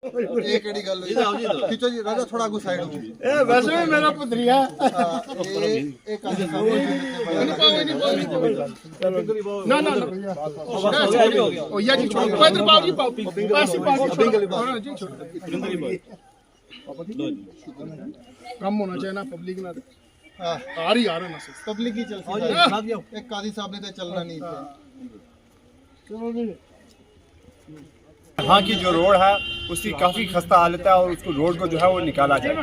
एक एडी गल खिचो जी राजा थोड़ा आगू साइड हो ए वैसे भी मेरा पुत्रिया एक ना ना ओ या जी छोड़ो इधर पाओ जी पाओ जी छोड़ो कम होना चाहिए ना पब्लिक ना आ रही आ रहा ना पब्लिक ही चल एक काजी साहब ने तो चलना नहीं था। चलो जी यहाँ की जो रोड है उसकी काफ़ी खस्ता हालत है और उसको रोड को जो है वो निकाला जाए।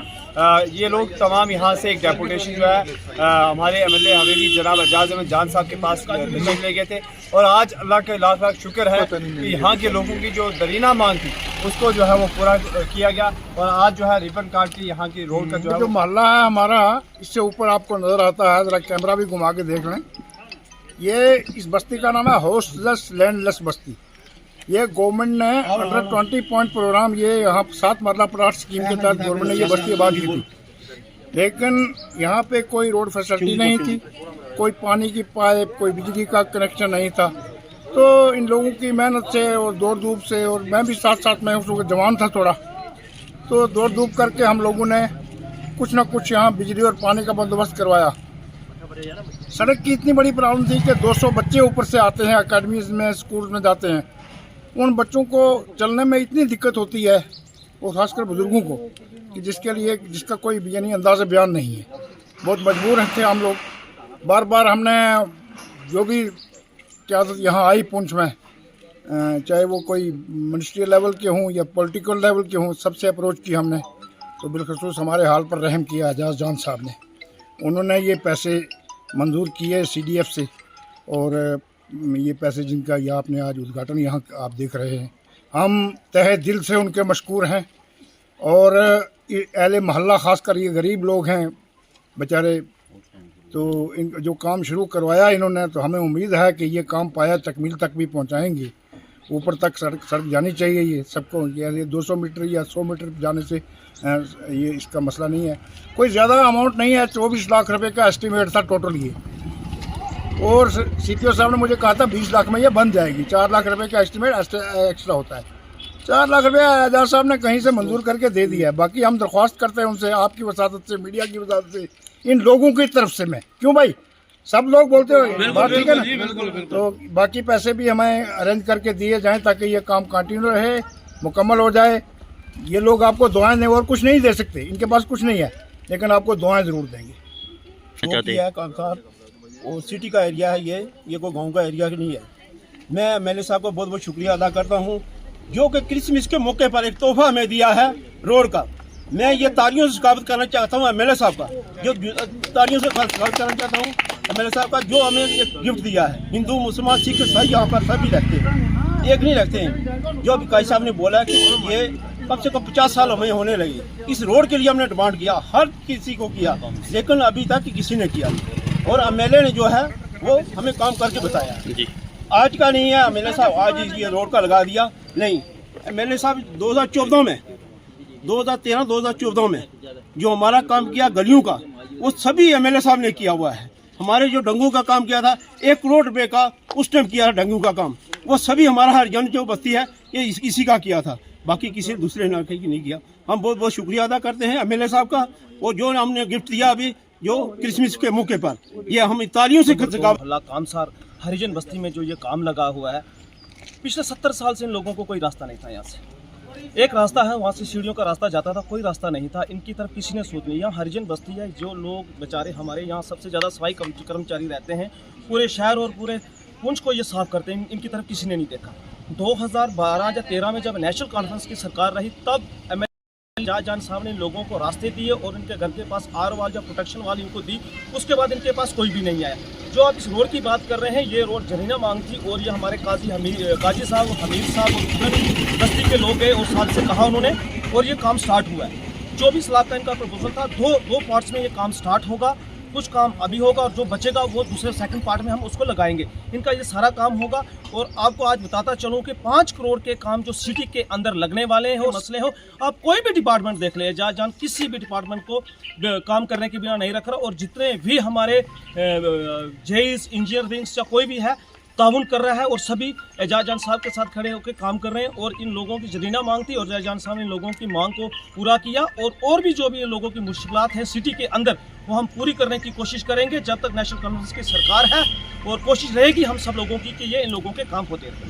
ये लोग तमाम यहाँ से एक डेपुटेशन जो है हमारे एमएलए हवेली जनाब एजाज अहमद जान साहब के पास तशरीफ ले गए थे और आज अल्लाह के लाख लाख शुक्र है कि यहाँ के लोगों की जो दरीना मांग थी उसको जो है वो पूरा किया गया और आज जो है रिबन काट के यहाँ की रोड का जो मोहल्ला है हमारा इससे ऊपर आपको नजर आता है, जरा कैमरा भी घुमा के देख लें। ये इस बस्ती का नाम है हाउसलेस लैंडलेस बस्ती। ये गवर्नमेंट ने अंडर 20 पॉइंट प्रोग्राम ये यहाँ 7 मरला प्लाट स्कीम के तहत गवर्नमेंट ने ये बस्ती आबाद की थी, लेकिन यहाँ पे कोई रोड फैसिलिटी नहीं थी, कोई पानी की पाइप, कोई बिजली का कनेक्शन नहीं था। तो इन लोगों की मेहनत से और दौड़ धूप से, और मैं भी साथ साथ में उस वक्त जवान था थोड़ा, तो दौड़ धूप करके हम लोगों ने कुछ न कुछ यहाँ बिजली और पानी का बंदोबस्त करवाया। सड़क की इतनी बड़ी प्रॉब्लम थी कि 200 बच्चे ऊपर से आते हैं, अकेडमीज में स्कूल में जाते हैं, उन बच्चों को चलने में इतनी दिक्कत होती है, और खासकर बुजुर्गों को, कि जिसका कोई यानी अंदाज़ा बयान नहीं है। बहुत मजबूर थे हम लोग। बार बार हमने जो भी क़यादत यहाँ आई पुंछ में, चाहे वो कोई मिनिस्ट्रियल लेवल के हों या पॉलिटिकल लेवल के हों, सबसे अप्रोच की हमने। तो बिलखसूस हमारे हाल पर रहम किया एजाज जान साहब ने। उन्होंने ये पैसे मंजूर किए CDF से, और ये पैसे जिनका ये आपने आज उद्घाटन यहाँ आप देख रहे हैं, हम तहे दिल से उनके मशकूर हैं। और अहले मोहल्ला ख़ासकर ये गरीब लोग हैं बेचारे, तो इन जो काम शुरू करवाया इन्होंने, तो हमें उम्मीद है कि ये काम पाया तकमील तक भी पहुँचाएँगे। ऊपर तक सड़क जानी चाहिए ये सबको। ये 200 मीटर या 100 मीटर जाने से ये इसका मसला नहीं है। कोई ज़्यादा अमाउंट नहीं है, 24 लाख रुपए का एस्टिमेट था टोटल ये, और CPO साहब ने मुझे कहा था 20 लाख में ये बन जाएगी। 4 लाख रुपए का एस्टिमेट एक्स्ट्रा होता है। 4 लाख रुपया एजाज साहब ने कहीं से मंजूर करके दे दिया है। बाकी हम दरख्वास्त करते हैं उनसे, आपकी वसादत से, मीडिया की वसादत से, इन लोगों की तरफ से। मैं क्यों भाई, सब लोग बोलते हो बात ठीक है ना, तो बाकी पैसे भी हमें अरेंज करके दिए जाएँ ताकि ये काम कंटिन्यू रहे, मुकम्मल हो जाए। ये लोग आपको दुआएं दें और कुछ नहीं दे सकते, इनके पास कुछ नहीं है, लेकिन आपको दुआएं ज़रूर देंगे। वो सिटी का एरिया है, ये कोई गांव का एरिया नहीं है। मैं एमएलए साहब को बहुत बहुत शुक्रिया अदा करता हूं, जो कि क्रिसमस के मौके पर एक तोहफा हमें दिया है रोड का। मैं ये तालियों से स्वागत करना चाहता हूं एमएलए साहब का, जो तालियों से स्वागत करना चाहता हूं एमएलए साहब का, जो हमें एक गिफ्ट दिया है। हिंदू मुसलमान सिख ईसाई यहाँ पर सभी रहते हैं, एक नहीं रखते हैं। जो अभी काजी साहब ने बोला कि ये कम से कम 50 साल हमें होने लगे, इस रोड के लिए हमने डिमांड किया, हर किसी को किया, लेकिन अभी तक किसी ने किया। और एमएलए ने जो है वो हमें काम करके बताया जी। आज का नहीं है एमएलए साहब, आज ये रोड का लगा दिया नहीं। एमएलए साहब 2014 में 2013-2014 में जो हमारा काम किया गलियों का, वो सभी एमएलए साहब ने किया हुआ है। हमारे जो डंगू का काम किया था 1 करोड़ रुपए का उस टाइम किया था डंगू का काम, वो सभी हमारा हरिजन जो बस्ती है ये इसी का किया था, बाकी किसी दूसरे इलाके की नहीं किया। हम बहुत बहुत शुक्रिया अदा करते हैं एमएलए साहब का, और जो हमने गिफ्ट दिया अभी जो क्रिसमस के मौके पर, ये हम तालियों से कामसार हरिजन बस्ती में जो ये काम लगा हुआ है, पिछले 70 साल से इन लोगों को कोई रास्ता नहीं था। यहाँ से एक रास्ता है, वहाँ से सीढ़ियों का रास्ता जाता था, कोई रास्ता नहीं था। इनकी तरफ किसी ने सोच नहीं। यहाँ हरिजन बस्ती है, जो लोग बेचारे हमारे यहाँ सबसे ज़्यादा सफाई कर्मचारी रहते हैं पूरे शहर और पूरे पुंछ को ये साफ करते हैं, इनकी तरफ किसी ने नहीं देखा। 2012 या 13 में जब नेशनल कॉन्फ्रेंस की सरकार रही, तब एजाज जान साहब ने लोगों को रास्ते दिए और इनके घर के पास आर वाल या प्रोटेक्शन वाल इनको दी। उसके बाद इनके पास कोई भी नहीं आया। जो आप इस रोड की बात कर रहे हैं, ये रोड जरीना मांग थी, और ये हमारे काजी साहब, हमीद साहब और बस्ती के लोग गए और साथ से कहा उन्होंने, और ये काम स्टार्ट हुआ है। 24 लाख का इनका प्रपोजल था। दो पार्ट्स में ये काम स्टार्ट होगा। कुछ काम अभी होगा और जो बचेगा वो दूसरे सेकंड पार्ट में हम उसको लगाएंगे। इनका ये सारा काम होगा। और आपको आज बताता चलूँ कि 5 करोड़ के काम जो सिटी के अंदर लगने वाले हो, मसले हो, आप कोई भी डिपार्टमेंट देख ले, जान किसी भी डिपार्टमेंट को काम करने के बिना नहीं रख रहा। और जितने भी हमारे जेईस, इंजीनियर विंग्स या कोई भी है, ताउन कर रहा है और सभी एजाज जान साहब के साथ खड़े होकर काम कर रहे हैं और इन लोगों की जदीना मांग थी और एजाज जान साहब ने इन लोगों की मांग को पूरा किया और भी जो भी इन लोगों की मुश्किलात हैं सिटी के अंदर वो हम पूरी करने की कोशिश करेंगे जब तक नेशनल कॉन्फ्रेंस की सरकार है और कोशिश रहेगी हम सब लोगों की कि ये इन लोगों के काम होते रहें।